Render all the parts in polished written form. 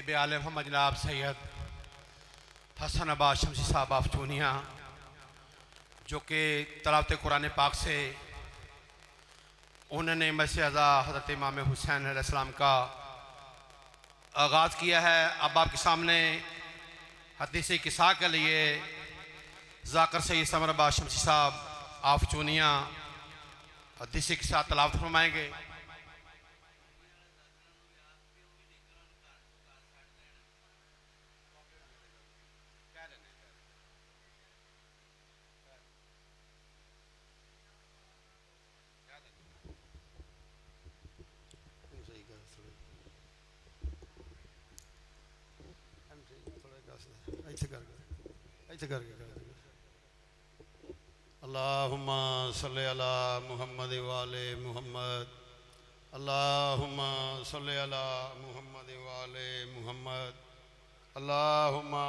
नसीब आल मोहम्मद जनाब सैयद हसन अब्बास शमसी साहब आफचूनिया, जो कि तलावत कुरान पाक से उन्होंने मसीह अज़ा हज़रत इमाम हुसैन अलैहिस्सलाम का आगाज़ किया है। अब आपके सामने हदीस किस्सा के लिए ज़ाकर सैयद समर अब्बास शमसी साहब आफचूनिया हदीस किस्सा तलावत फरमाएंगे। अल्लाहुम्मा सल्ली अला मुहम्मद वाले मुहम्मद, अल्लाहुम्मा सल्ली अला मुहम्मद वाले मुहम्मद, अल्लाहुम्मा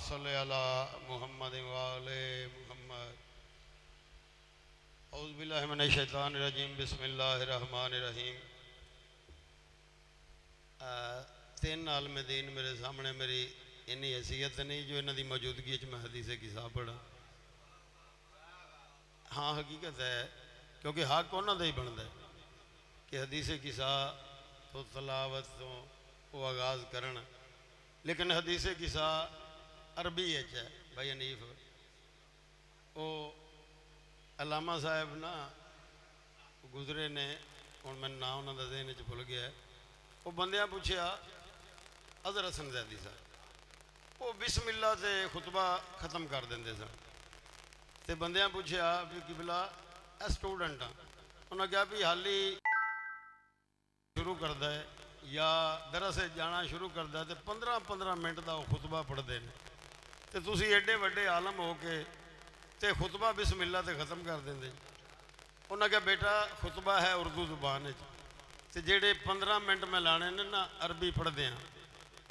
सल्ली अला मुहम्मद वाले मुहम्मद। औज़ु बिल्लाहि मिनश शैतानिर रजीम, बिस्मिल्लाहिर रहमानिर रहीम। तीन आलम दीन मेरे सामने, मेरी इन्नी हैसियत नहीं जो इन्हों की मौजूदगी मैं हदीस किस्सा पढ़ा। हाँ हकीकत है, क्योंकि हक उन्होंने ही बनता है कि हदीस किस्सा तो तलावत तो वो आगाज़ करन, लेकिन हदीस किस्सा अरबी है भाई हनीफ। वो अलामा साहब ना गुजरे ने, हूँ मैं ना उन्होंने देन च भुल गया। वो बंदियां पूछया अज़र हसन ज़ैदी साहब, वो बिस्मिल्ला से खुतबा खत्म कर देंगे सन। तो बंदियां पूछया भी किबला स्टूडेंट हाँ, उन्हें कहा भी हाली शुरू करता है या दरअसल जाना शुरू करता है तो 15-15 मिनट का खुतबा पढ़ते हैं, तो तुसी एडे वड्डे आलम हो के ते खुतबा बिस्मिल्ला ते ख़त्म कर देंगे। उन्हें कहा बेटा खुतबा है उर्दू जुबान, तो जेडे 15 मिनट मैं लाने ने ना अरबी पढ़ते हैं,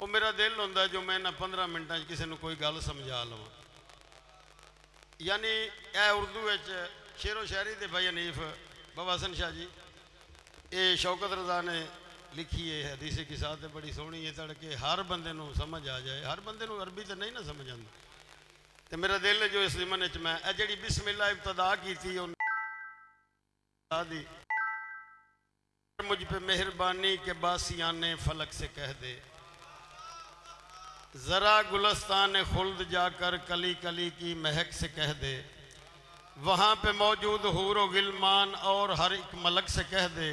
वो मेरा दिल होंदा जो मैं इन्होंने 15 मिनटा किसी को कोई गल समझा लवां। यानी यह उर्दू शेरो शायरी दे भाई हनीफ बाबा हसन शाह जी, ये शौकत रजा ने लिखी है हदीस किस्सा, तो बड़ी सोहनी है तड़के हर बंदे को समझ आ जाए। हर बंदे को अरबी तो नहीं ना समझ आती, तो मेरा दिल है जो इस जिमन मैं जी बिस्मिल्ला इब्तदा की थी मुझ पे मेहरबानी के बासियाने फलक से कह दे, ज़रा गुलस्तान खुल्द जाकर कली कली की महक से कह दे, वहाँ पे मौजूद हूर गिलमान और हर एक मलक से कह दे,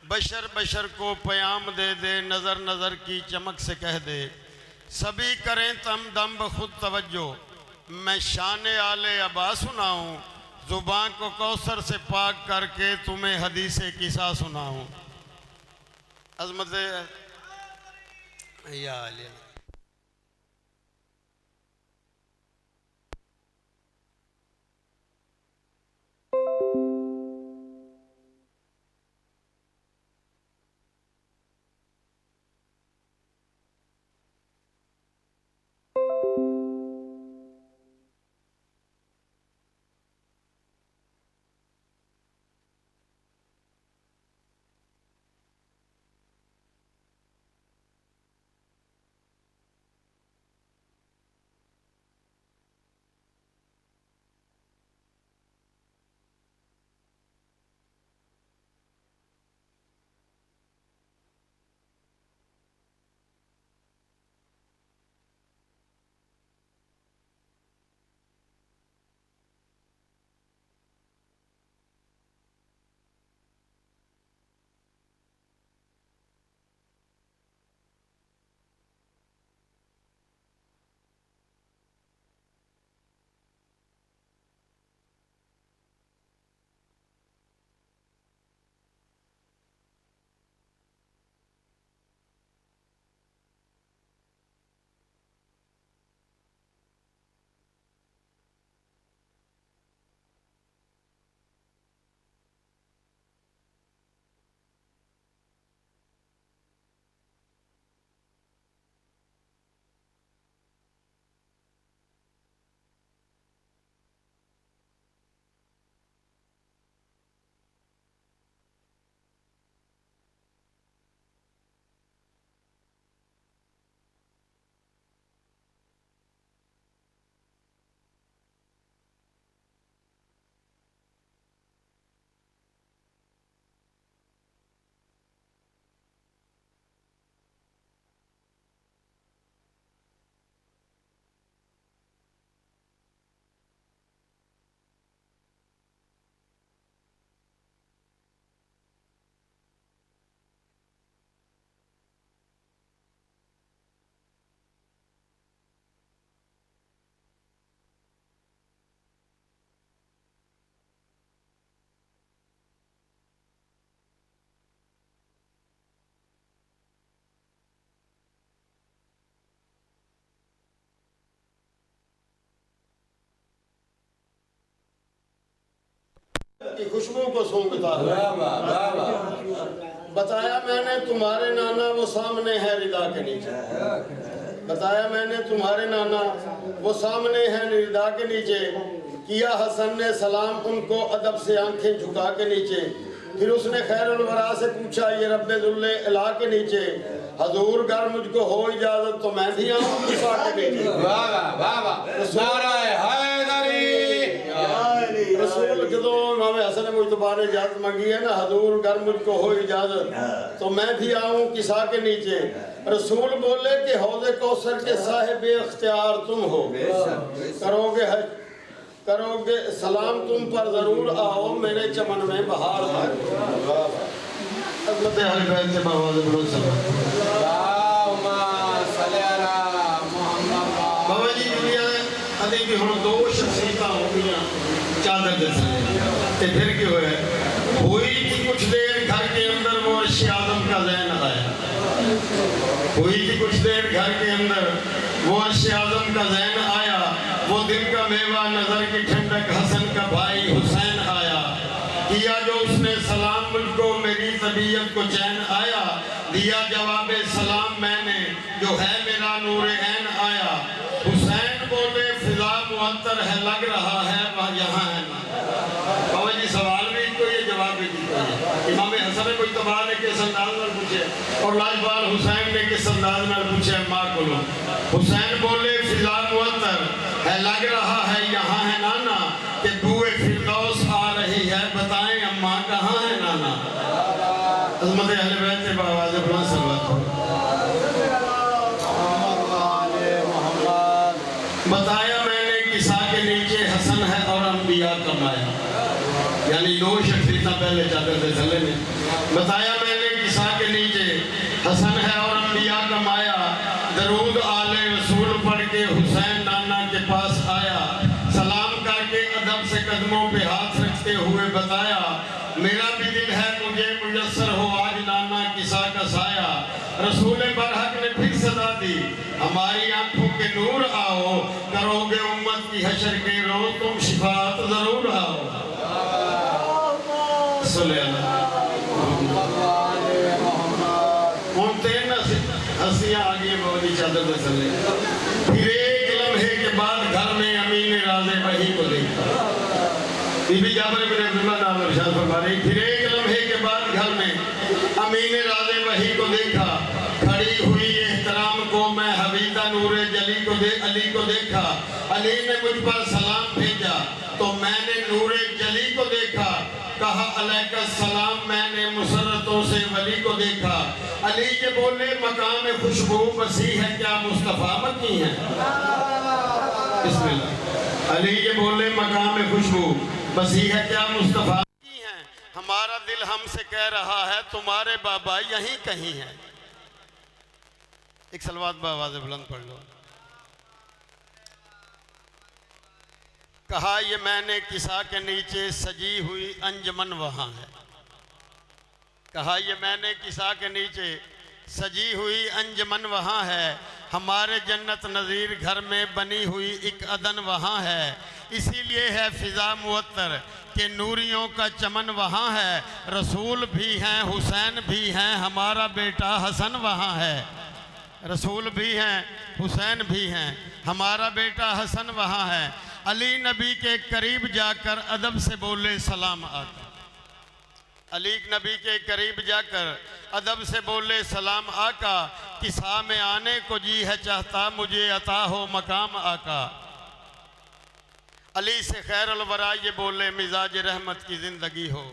बशर बशर को प्याम दे दे नज़र नज़र की चमक से कह दे, सभी करें तम दम खुद तवज्जो, मैं शान आले अबा सुनाऊँ, ज़ुबान को कौसर से पाक करके तुम्हें हदीस किस्सा सुनाऊँ। अज़मत या की खुशबू को सूंघता है। बताया मैंने तुम्हारे नाना वो सामने है रिदा के नीचे। बताया मैंने तुम्हारे नाना वो सामने है रिदा के नीचे। किया हसन ने सलाम उनको अदब से आंखें झुका के नीचे। फिर उसने खैरुल वरा से पूछा ये रब्बे दुल्ले इला के नीचे, हजूर घर मुझको हो इजाजत तो मैं भी आऊं किसा के नीचे। रसूल जदों इमाम हसन मुजतबा ने इजाजत मांगी है ना, हजूर घर मुझको हो इजाजत तो मैं भी आऊं किसा के नीचे। रसूल बोले कि हौज़े कौसर के साहिब इख्तियार तुम हो, करोगे सलाम तुम पर जरूर आओ मेरे चमन में बहार है। बाबा जी दुनिया अभी भी हम दो शख्सियत हो गई चादर दे ते फिर की होया हुई थी कुछ देर घर के अंदर वो अर्श आदम का ज़हन आया। हुई थी कुछ देर घर के अंदर वो अर्श आदम का ज़हन आया। वो दिल का मेवा नजर की ठंडक हसन का भाई हुसैन आया। किया जो उसने सलाम मुझको मेरी तबीयत को चैन आया। दिया जवाब सलाम मैंने जो है मेरा नूर ऐन आया। हुसैन बोले फिजा मुअत्तर है लग रहा है वह यहाँ है। बाबा जी सवाल भी तो ये जवाब भी दिया। इमाम हसन ने कोई तबाह ने किस अंदाज में पूछे और लाजवाब हुसैन ने किस अंदाज में पूछे माँ को। हुसैन बोले फिजा मुअत्तर है लग रहा है यहाँ है नाना कि बुए फिरदौस आ रही है बताएं अम्मा कहाँ है नाना। अज़मत अहले बैत से बावाज़ बुलंद सल्लल्लाहु बताया मैंने किसा के नीचे हसन है और अंबिया का माया। यानी दो शख्सियत पहले चादर से चले ने बताया मैंने किसा के नीचे हसन है और अंबिया का माया। दरूद आले रसूल पढ़ के हुसैन नाना के पास आया। सलाम करके अदब से कदमों पे हाथ रखते हुए बताया मेरा भी दिल है मुझे मुयस्सर हो आज नाना किसा का साया। रसूल बरहक ने फिर सदा दी हमारी आंखों के नूर आओ करोगे उम्मत की हशर के रोज तुम शिफात जरूर आओ। हंसियां आ गई बाबा चादर में चले। फिर एक लम्हे के बाद घर में अमीन राज़े वही को देखा। बीबी जाबर इब्न अब्दुल्लाह नाम इरशाद फरमा रही। फिर एक लम्हे के बाद घर में अमीन राज़े वही को देखा। खड़ी हुई एहतराम को मैं हबीबा नूरे जली को अली को देखा। अली ने मुझ पर सलाम भेजा तो मैंने नूरे जली को देखा। कहा अलैका सलाम मैंने मुसर्रतों से वली को देखा। अली के बोले मकाम खुशबू बसी है क्या मुस्तफ़ा मकी है। बिस्मिल्लाह। अली के बोले मकाम खुशबू बसी है क्या मुस्तफ़ा मकी है। हमारा दिल हमसे कह रहा है तुम्हारे बाबा यहीं कहीं है। एक सलवात बावाज़ बुलंद पढ़ लो। कहा ये मैंने किसा के नीचे सजी हुई अंजमन वहाँ है। कहा ये मैंने किसा के नीचे सजी हुई अंजमन वहाँ है। हमारे जन्नत नज़ीर घर में बनी हुई एक अदन वहाँ है। इसीलिए है फ़िज़ा मुअत्तर के नूरियों का चमन वहाँ है। रसूल भी हैं हुसैन भी हैं हमारा बेटा हसन वहाँ है। रसूल भी हैं हुसैन भी हैं हमारा बेटा हसन वहाँ है। अली नबी के करीब जाकर अदब से बोले सलाम आका। अली नबी के करीब जाकर अदब से बोले सलाम आका। किसा में आने को जी है चाहता मुझे अता हो मकाम आका। अली से खैरुल वरा ये बोले मिजाज रहमत की ज़िंदगी हो।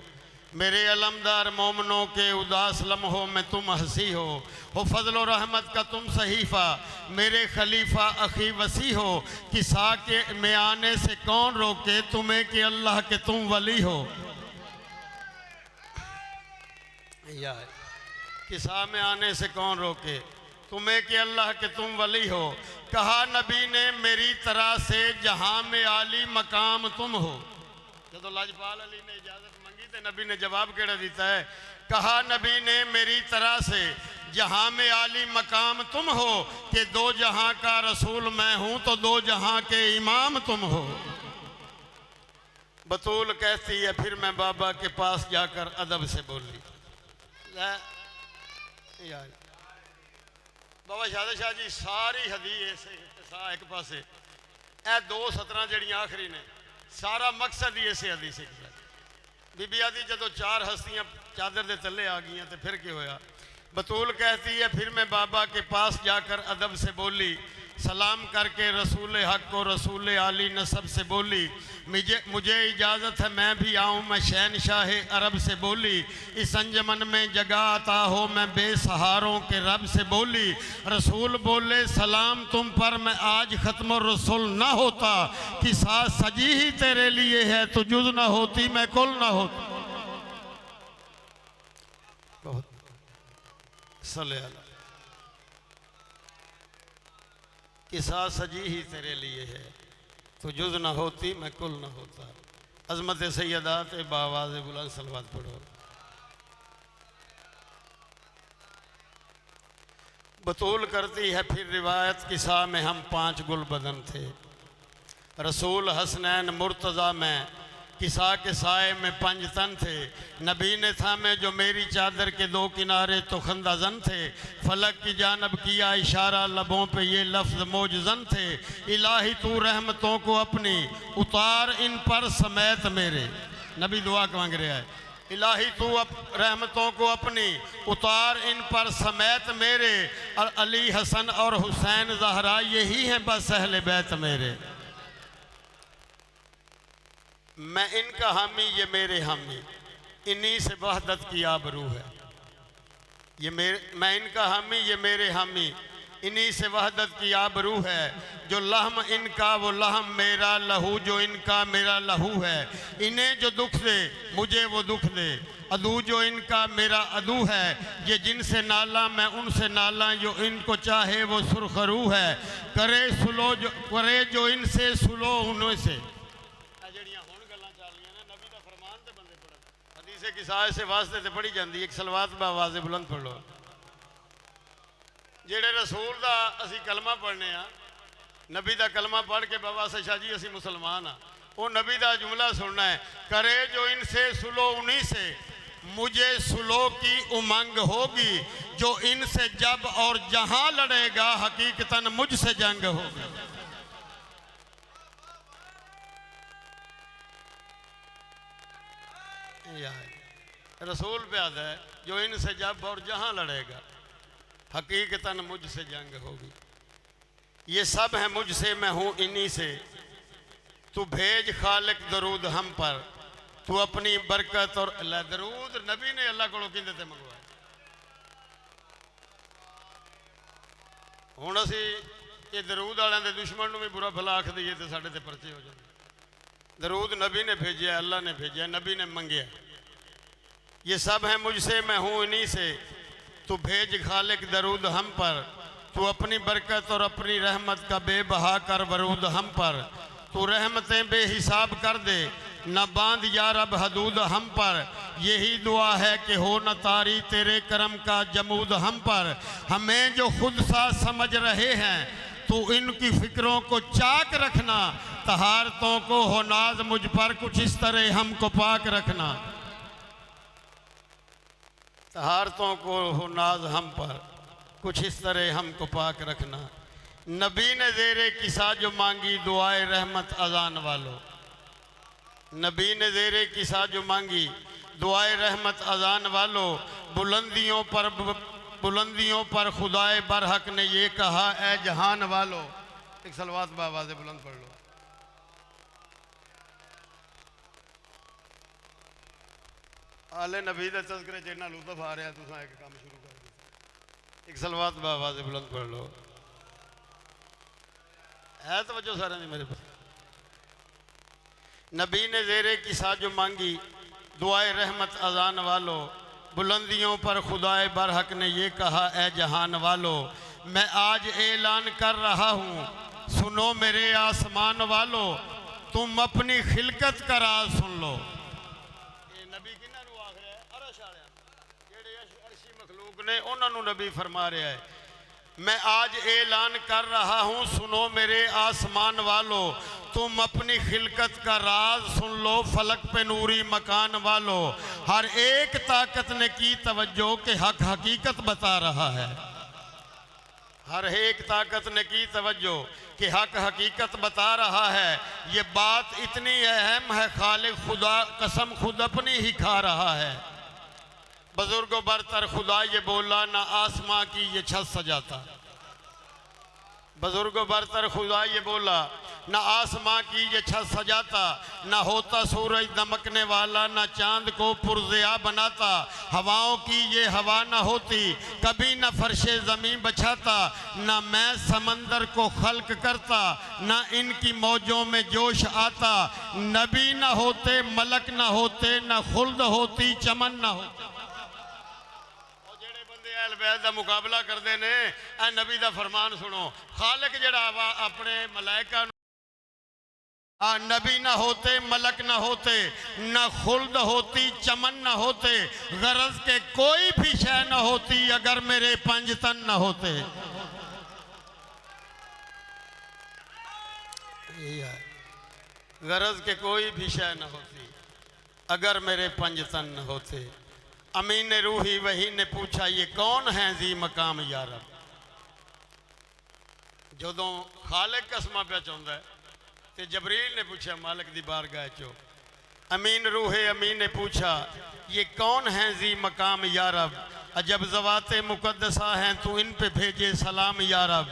मेरे अलमदार मोमनों के उदास लम्हों में तुम हंसी हो फजल रहमत का तुम सहीफ़ा मेरे खलीफा अखी वसी हो। किसा के में आने से कौन रोके तुम्हें कि अल्लाह के तुम वली हो। यार किसा में आने से कौन रोके तुम्हें कि अल्लाह के तुम वली हो। कहा नबी ने मेरी तरह से जहां में आली मकाम तुम हो। जब लाजपाल अली ने इजाजत मंगी तो नबी ने जवाब केड़ा दिता है। कहा नबी ने मेरी तरह से जहां में आली मकाम तुम हो कि दो जहां का रसूल मैं हूं तो दो जहां के इमाम तुम हो। बतूल कहती है फिर मैं बाबा के पास जाकर अदब से बोली। यार बाबा शादा शाह जी सारी हदीस एक पासे ए दो सतरां जड़ियां आखिरी ने सारा मकसद ही इसे हदीस बीबी आदि जदों चार हस्तियां चादर दे थल्ले आ गई तो फिर क्या होया। बतूल कहती है फिर मैं बाबा के पास जाकर अदब से बोली, सलाम करके रसूल हक को रसूल आली नसब से बोली, मुझे इजाज़त है मैं भी आऊँ मैं शहनशाह अरब से बोली, इस अंजमन में जगह आता हो मैं बेसहारों के रब से बोली। रसूल बोले सलाम तुम पर मैं आज ख़त्म रसूल ना होता, कि साथ सजी ही तेरे लिए है तो जुज़ ना होती मैं कुल ना होती। बहुत कि साथ सजी ही तेरे लिए है तो जुज़ ना होती मैं कुल ना होता। अज़मत सैयदात बावाज़ बुलंद सलवात पढ़ो। बतूल करती है फिर रिवायत किसा में हम 5 गुल बदन थे, रसूल हसनैन मुर्तज़ा में किसा के साए में 5 तन थे, नबी ने था मैं जो मेरी चादर के 2 किनारे तो खंदाजन थे, फलक की जानब किया इशारा लबों पे ये लफ्ज़ मौजज़न थे, इलाही तू रहमतों को अपनी उतार इन पर समेत मेरे। नबी दुआ मांग रहा है, इलाही तू रहमतों को अपनी उतार इन पर समेत मेरे, और अली हसन और हुसैन ज़हरा यही हैं बस अहले बैत मेरे। मैं इनका हामी ये मेरे हामी, इन्हीं से वहदत की आबरू है। मैं इनका हामी ये मेरे हामी, इन्हीं से वहदत की आबरू है। जो लहम इनका वो लहम मेरा, लहू जो इनका मेरा लहू है। इन्हें जो दुख दे मुझे वो दुख दे, अदू जो इनका मेरा अदू है। ये जिनसे नाला मैं उनसे नाला, जो इनको चाहे वो सुरखरू है। करे जो इनसे सुलो उन्हें से। की साज से वास्ते से पढ़ी जाती है। एक सलवात बावाज़ बुलंद पढ़ लो। जेड़े रसूल का असी कलमा पढ़ने आ, नबी का कलमा पढ़ के बाबा शाह जी असी मुसलमान हाँ, वो नबी का जुमला सुनना है, करे जो इनसे सुलो उन्हीं से मुझे सुलो की उमंग होगी, जो इनसे जब और जहां लड़ेगा हकीकतन मुझसे जंग होगी। रसूल प्याद है जो इनसे जब और जहां लड़ेगा हकीकतन मुझसे जंग होगी। ये सब है मुझसे मैं हूं इन्हीं से, तू भेज खालिक दरूद हम पर, तू अपनी बरकत और दरूद नबी ने अल्लाह को किंदे ते मंगवाया। हुण असी ये दरूद वालों के दुश्मन भी बुरा भला आख दईए तो साडे ते परचे हो जाते। दरूद नबी ने भेजा, अल्लाह ने भेजा, नबी ने मंगया। ये सब है मुझसे मैं हूँ इन्हीं से, तू भेज खालिक दरूद हम पर, तू अपनी बरकत और अपनी रहमत का बेबहा कर वरूद हम पर, तू रहमतें बेहिसाब कर दे न बांध या रब हदूद हम पर। यही दुआ है कि हो न तारी तेरे करम का जमूद हम पर। हमें जो खुद सा समझ रहे हैं तू इनकी फिक्रों को चाक रखना, तहारतों को हो नाज मुझ पर कुछ इस तरह हमको पाक रखना। तहारतों को हो नाज हम पर कुछ इस तरह हमको पाक रखना। नबी ने ज़ेरे किसा जो मांगी दुआए रहमत अजान वालों, नबी ने ज़ेरे किसा जो मांगी दुआए रहमत अजान वालों। बुलंदियों पर खुदाए बरहक ने ये कहा ए जहान वालों। एक सलवात बावाज़ बुलंद पढ़ लो। आले नबी के तज़किरे च इन्ना लुत्फ आ रहा, तुम एक काम शुरू कर दिया। एक सलवात बावाज़ बुलंद पढ़ लो। है तवज्जो सारे ने मेरे पास। नबी ने ज़ेरे किसा जो मांगी दुआए रहमत अजान वालों, बुलंदियों पर खुदाए बरहक ने ये कहा ए जहान वालों। मैं आज ऐलान कर रहा हूँ सुनो मेरे आसमान वालों, तुम अपनी खिलकत का राज सुन लो। नबी किन्हां नूं आख रहा है? अरश वालियां जेड़े अर्शी मखलूक ने उन्होंने नबी फरमा रहा है, मैं आज ऐलान कर रहा हूँ सुनो मेरे आसमान वालों, तुम अपनी खिलकत का राज सुन लो फलक पे नूरी मकान वालों। हर एक ताकत ने की तवज्जो के हक हकीकत बता रहा है। हर एक ताकत ने की तवज्जो कि हक हकीकत बता रहा है। ये बात इतनी अहम है खालिक खुदा कसम खुद अपनी ही खा रहा है। बुजुर्गों बरतर खुदा ये बोला ना आसमां की ये छत सजाता। बुजुर्गों बरतर खुदा ये बोला ना आसमां की ये छत सजाता, ना होता सूरज दमकने वाला, ना चांद को पुरज़िया बनाता। हवाओं की ये हवा ना होती कभी ना फर्शे ज़मीन बछाता, ना मैं समंदर को खल्क करता, ना इनकी मौजों में जोश आता। नबी ना होते मलक ना होते, ना खुल्द होती चमन ना होती। अहल बैत का मुकाबला करते ने ए नबी का फरमान सुनो। खालिक जड़ा वा अपने मलाइका नबी ना होते मलक ना होते, ना खुल्द होती चमन ना होते, गरज के कोई भी शय ना होती अगर मेरे पंज तन ना होते। गरज के कोई भी शय ना होती अगर मेरे पंज तन न होते। अमीन रूही वही ने पूछा ये कौन है जी मकाम यारब। जदों खालिक कसमा पे चाहता है तो जबरील ने पूछा मालिक दी बारगाह चो। अमीन रूहे अमीन ने पूछा ये कौन है जी मकाम यारब। अजब ज़वाते मुकद्दसा हैं तू इन पे भेजे सलाम यारब।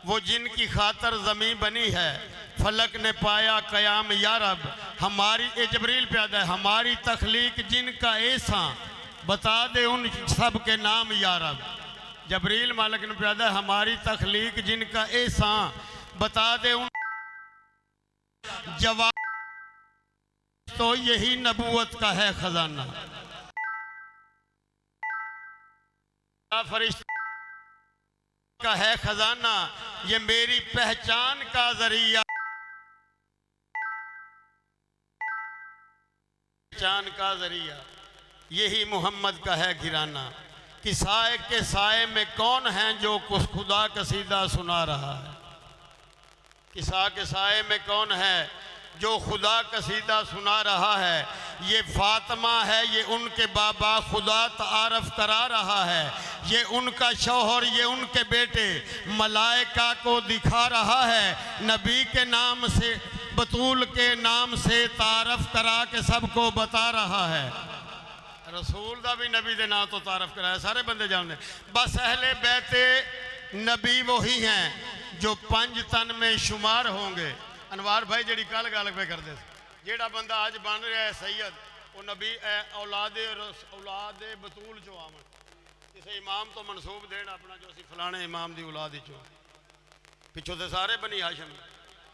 वो जिनकी खातर ज़मीं बनी है फलक ने पाया क़याम यारब। हमारी ए जबरील प्यादा है हमारी तख्लीक जिनका ऐसा बता दे उन सब के नाम यारब। जबरील मालिक ने प्यादा है हमारी तख्लीक जिनका ऐसा बता दे उन जवाब। तो यही नबूवत का है खजाना। फरिश्ता का है खजाना ये मेरी पहचान का जरिया। पहचान का जरिया यही मोहम्मद का है घिराना। कि साए के साए में कौन है जो कुछ खुदा कसीदा सुना रहा है। कि साए के साए में कौन है जो खुदा कसीदा सुना रहा है। ये फातिमा है ये उनके बाबा खुदा तारफ करा रहा है। ये उनका शौहर ये उनके बेटे मलाइका को दिखा रहा है। नबी के नाम से बतूल के नाम से तारफ करा के सबको बता रहा है। रसूल का भी नबी के नाम तो तारफ कराया सारे बंदे जानते। बस अहले बैते नबी वही हैं जो पंज तन में शुमार होंगे। अनवार भाई जी कल गल पे करते जेड़ा बंदा अज बन रहा है सैयद वो नबी औलाद बतूल चो आवन। किसी इमाम तो मनसूब देन अपना जो असी फलाने इमाम की औलाद चो पिछों तो सारे बनी हाशम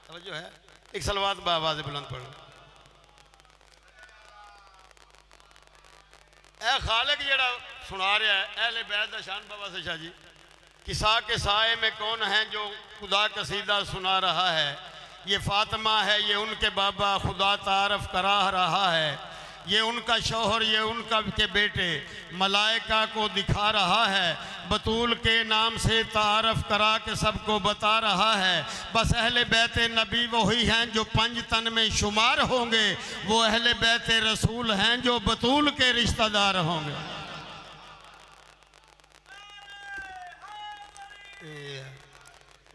समझो है। एक सलवात बावाज़ बुलंद पढ़ो। ए खालिक जड़ा सुना रहा है अहले बैत दा शान बाबा से शाह जी। किसा के साए में कौन है जो खुदा कसीदा सुना रहा है। ये फातिमा है ये उनके बाबा खुदा तारफ करा रहा है। ये उनका शौहर ये उनका के बेटे मलाइका को दिखा रहा है। बतूल के नाम से तारफ करा के सबको बता रहा है। बस अहले बैत नबी वही हैं जो पंज तन में शुमार होंगे। वो अहले बैत रसूल हैं जो बतूल के रिश्तेदार होंगे।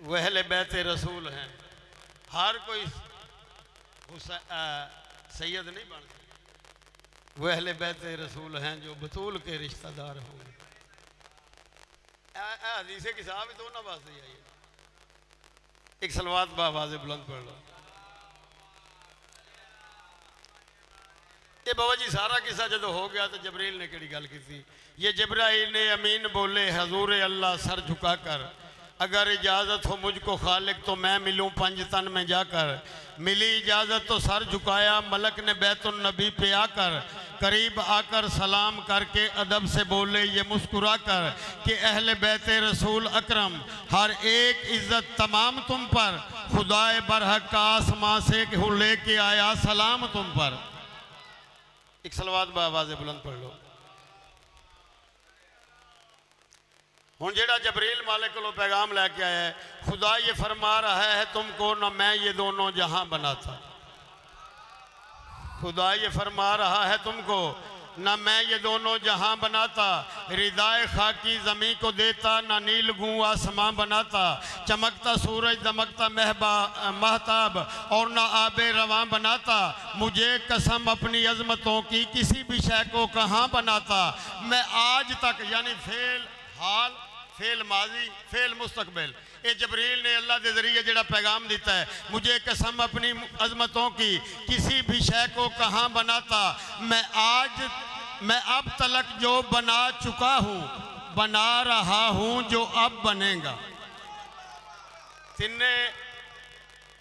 वो अहले बैत रसूल हैं। हर कोई सैयद नहीं बन सकता। वो अहले बैत रसूल हैं जो बतूल के रिश्तेदार होंगे। हदीसे की साहब तो ना वास्ते आई एक सलवात बावाज़ बुलंद पढ़ लो। ये बाबा जी सारा किस्सा जो हो गया तो जबरील ने कड़ी गल की थी। ये जबराइल ने अमीन बोले हजूर अल्लाह सर झुका कर अगर इजाज़त हो मुझको खालिक तो मैं मिलूँ पंज तन में जाकर। मिली इजाज़त तो सर झुकाया मलक ने बैतुल नबी पे आकर। करीब आकर सलाम करके अदब से बोले ये मुस्कुरा कर कि अहले बैत रसूल अकरम हर एक इज़्ज़त तमाम तुम पर। खुदाए बरहक का आसमां से लेके आया सलाम तुम पर। एक सलवात बावाज़ बुलंद पढ़ लो। हुण जेड़ा जबरील मालिक को पैगाम लैके आया है, खुदा ये फरमा रहा है तुमको न मैं ये दोनों जहां बना था। खुदा ये फरमा रहा है तुमको न मैं ये दोनों जहां बनाता, रिदाए खाकी ज़मीं को देता, न नील गूं आसमां बनाता, चमकता सूरज दमकता महताब और न आबे रवां बनाता। मुझे कसम अपनी अजमतों की किसी भी शय को कहाँ बनाता। मैं आज तक यानी फेल हाल फेल माजी फेल मुस्तकबिल, ये जबरील ने अल्लाह के जरिए जेड़ा पैगाम दिता है, मुझे कसम अपनी अजमतों की किसी भी शय को कहाँ बनाता। मैं अब तलक जो बना चुका हूँ, बना रहा हूँ जो अब बनेगा। तिन्ने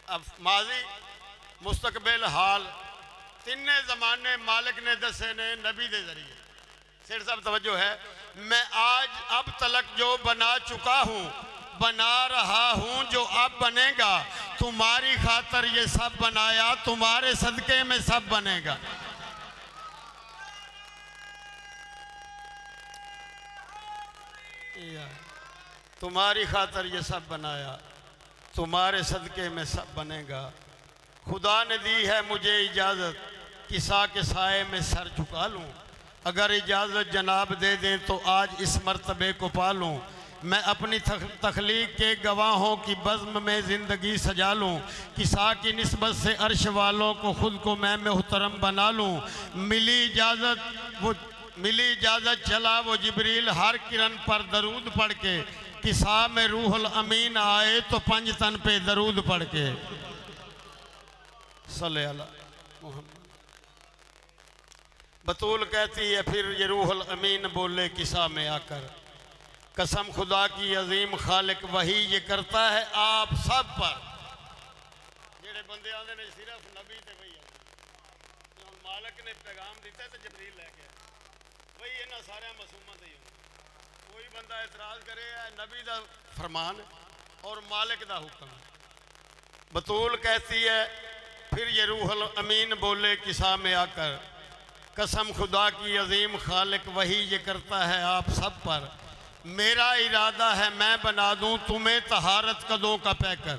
अब माजी मुस्तकबिल हाल तिन्ने ज़माने मालिक ने दसे ने नबी के जरिए। सेठ साहब तवज्जो है, मैं आज अब तलक जो बना चुका हूँ, बना रहा हूँ जो अब बनेगा। तुम्हारी खातर ये सब बनाया, तुम्हारे सदके में सब बनेगा। तुम्हारी खातर ये सब बनाया, तुम्हारे सदके में सब बनेगा। खुदा ने दी है मुझे इजाज़त, किसा के साए में सर झुका लूँ। अगर इजाज़त जनाब दे दें तो आज इस मर्तबे को पालूँ। मैं अपनी तख्लीक के गवाहों की बज़्म में ज़िंदगी सजा लूँ। किसा की निस्बत से अर्श वालों को ख़ुद को मैं मुहतरम बना लूँ। मिली इजाज़त चला वो जिब्रील हर किरण पर दरूद पढ़ के। किसा में रूहुल अमीन आए तो पंज तन पे दरूद पढ़ के। सल्ले अला मुहम्मद। बतूल कहती है फिर ये रूहुल अमीन बोले किसा में आकर, कसम खुदा की अजीम खालिक वही ये करता है आप सब पर। जेड़े बंदे आंदे ने सिर्फ नबी ते वही है, मालिक ने पैगाम दिता है तो जबरील लेके वही इन्हां सारे मासूमां ते ही होंदा। कोई बंदा एतराज़ करे नबी दा फरमान और मालिक दा हुक्म। बतूल कहती है फिर ये रूहुल अमीन बोले किसा में आकर, कसम खुदा की अजीम खालिक वही ये करता है आप सब पर। मेरा इरादा है मैं बना दूं तुम्हें तहारत कदों का पैकर।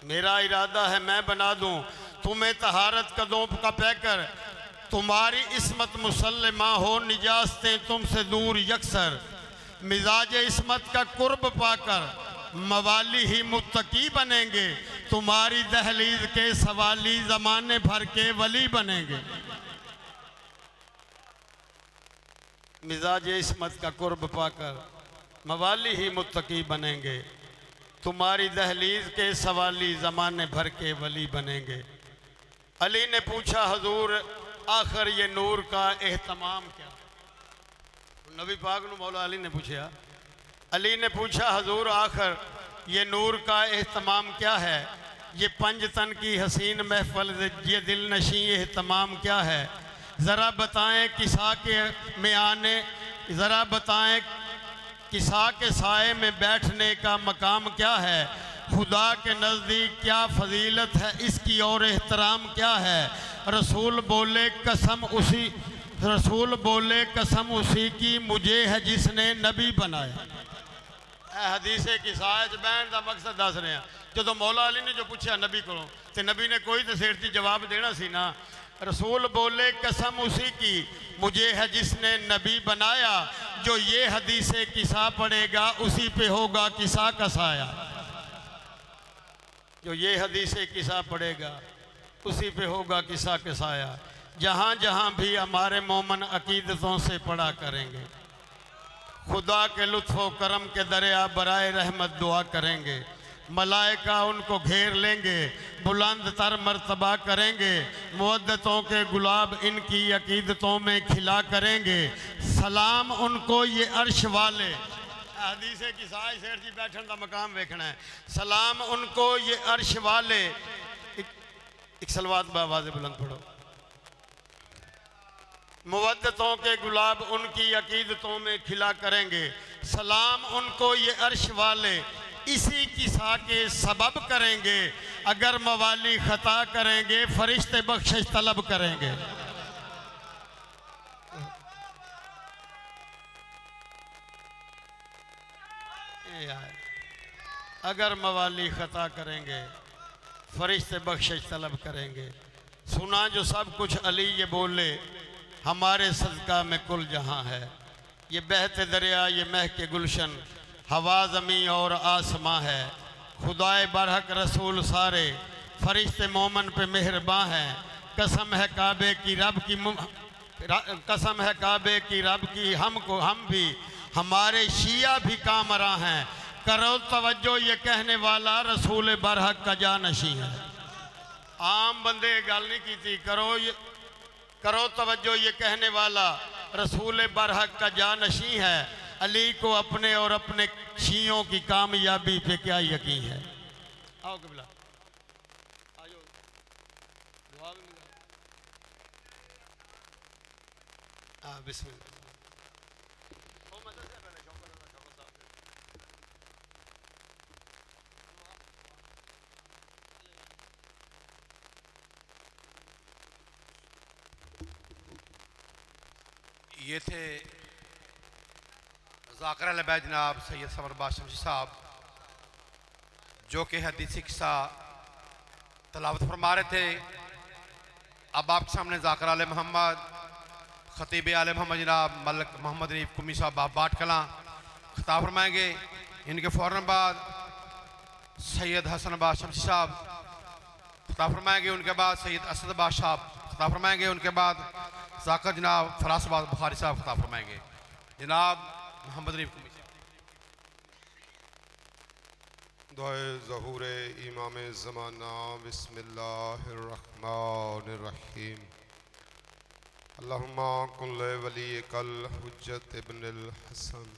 मेरा इरादा है मैं बना दूं तुम्हें तहारत कदों का पैकर। तुम्हारी इस्मत मुसल्लमा हो निजास्तें तुमसे दूर यकसर। मिजाज इस्मत का कुर्ब पाकर मवाली ही मुत्तकी बनेंगे। तुम्हारी दहलीज के सवाली ज़माने भर के वली बनेंगे। मिजाज इस्मत का कुर्ब पाकर मवाली ही मुत्तकी बनेंगे। तुम्हारी दहलीज के सवाली ज़माने भर के वली बनेंगे। अली ने पूछा हुजूर आखिर ये नूर का एहतमाम क्या। नबी पाक ने मौला अली ने पूछा, अली ने पूछा हुजूर आखिर ये नूर का एहतमाम क्या है। ये पंज तन की हसीन महफल ये दिल नशी एहतमाम क्या है। ज़रा बताएं किसा के में आने, ज़रा बताएं किसा के साए में बैठने का मकाम क्या है। खुदा के नज़दीक क्या फजीलत है इसकी और एहतराम क्या है। रसूल बोले कसम उसी की मुझे है जिसने नबी बनाया। हदीसे किसा बहन का मकसद दस रहे हैं। जो मौला अली ने जो पूछा नबी को, तो नबी ने कोई तो सेठ जी जवाब देना सी ना। रसूल बोले कसम उसी की मुझे है जिसने नबी बनाया। जो ये हदीसे किसा पढ़ेगा उसी पे होगा किसा का साया। जो ये हदीसे किसा पढ़ेगा उसी पे होगा किसा का साया। जहाँ जहाँ भी हमारे मोमन अकीदतों से पढ़ा करेंगे, खुदा के लुत्फ़ो करम के दरिया बराए रहमत दुआ करेंगे। मलाइका उनको घेर लेंगे, बुलंद तर मर्तबा करेंगे। मुवद्दतों के गुलाब इनकी अकीदतों में खिला करेंगे। सलाम उनको ये अर्श वाले। हदीसे की साय सेठ जी बैठन का मकाम वेखना है। सलाम उनको ये अर्श वाले। एक सलवात बावाज़ बुलंद पढ़ो। मुवद्दतों के गुलाब उनकी अकीदतों में खिला करेंगे। सलाम उनको ये अर्श वाले इसी किसा के सबब करेंगे। अगर मवाली खता करेंगे फरिश्ते बख्शिश तलब करेंगे। आए। अगर मवाली ख़ता करेंगे फरिश्ते बख्शिश तलब करेंगे। सुना जो सब कुछ अली ये बोले, हमारे सदका में कुल जहां है। ये बहते दरिया ये महके गुलशन, हवा ज़मीं और आसमां है। खुदाए बरहक रसूल सारे, फरिश्ते मोमन पे मेहरबां हैं। कसम है काबे की रब की कसम है काबे की रब की हमको हम भी, हमारे शिया भी कामरा हैं। करो तवज्जो ये कहने वाला रसूल बरहक का जानशी है। आम बंदे गल नहीं की थी। करो तवज्जो ये कहने वाला रसूल बरहक का जानशी है। अली को अपने और अपने शियों की कामयाबी पे क्या यकीन है। आओ कबिला आयो दुआ भी मिला। बिस्मिल्लाह। ये थे ज़ाकिरा लबैद जनाब सैयद समर बाशमशी साहब, जो कि हदीसी किस्सा तलावत फरमा रहे थे। अब आपके सामने ज़ाकिरा आले मोहम्मद, ख़तीब आले मोहम्मद जनाब मलिक मोहम्मद नीफ कुमी साहब बाट कलां खिताब फरमाएंगे। इनके फ़ौरन बाद सैयद हसन अब्बास शमसी साहब खिताब फरमाएंगे। उनके बाद सैयद असद अब्बास साहब खिताब फरमाएंगे। उनके बाद ज़ाकिर जनाब फरासबाद बुखारी साहब खिताब फरमाएंगे। जनाब मोहम्मद नीफ कुमी दुआए ज़हूर इमाम ज़माना। बिस्मिल्लाहिर्रहमानिर्रहीम। अल्लाहुम्मा कुल्ले वलीकल हुज्जत इब्नुल हसन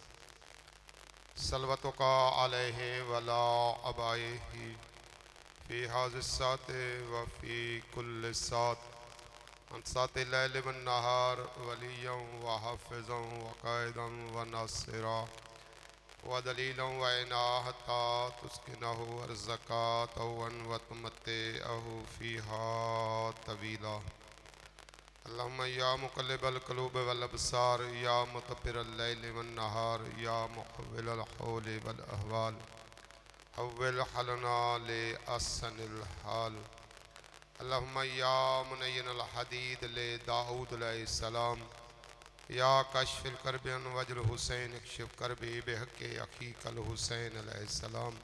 सलवतुका अलैहि वला अबाइही फ़ी हाज़िस साते व फ़ी कुल्लि सात अंसाते लैल वन नहार वलियं व हाफ़िज़ं व क़ाइदं व नासिरा व दलीलं व इनाहता तुस्किनहु अर्ज़क़ातवन व तुमत्तिअहु फ़ीहा तवीला। अल्लाहुम्मा या मुक़ल्लिबल क़ुलूब वल अब्सार या मुदब्बिरल लैल वन नहार या मुहव्विलल हौल वल अहवाल हव्विल हलना ले अहसनिल हाल। अल्लाहुम्मा या मुनय्यिनल हदीद ले दाऊद अलैहिस्सलाम या काशिफ़िल कर्ब अन वजल हुसैन इक्शिफ कर्बी बिहक़्क़ि अख़ीकल हुसैन अलैहिस्सलाम।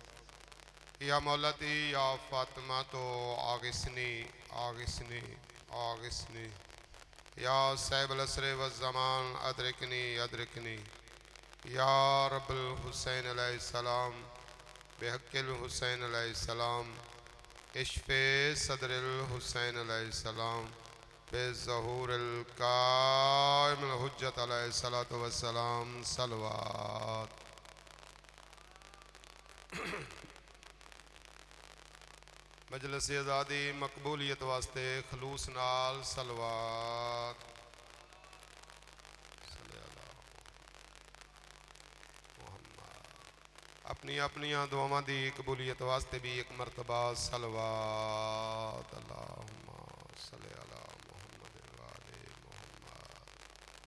या मौलती या फ़ातिमा तो आगिस्नी आगिस्नी आगिस्नी या सैबल असरे व ज़मान अदरिकनी अदरिकनी या रब्बुल हुसैन अलैहिस्सलाम बिहक़्क़िल हुसैन अलैहिस्सलाम इश्फ़े सदरिल हुसैन अलैहिस्सलाम बेज़हूरिल काइमिल हुज्जत अलैहिस्सलातु वस्सलाम सलवात। मजलिस आज़ादी मकबूलियत वास्ते खलूस नाल सलवात। अपनी अपनी दुआवां दी कबूलियत वास्ते भी एक मरतबा सलवात। अल्लाहुम्मा सल्ली अला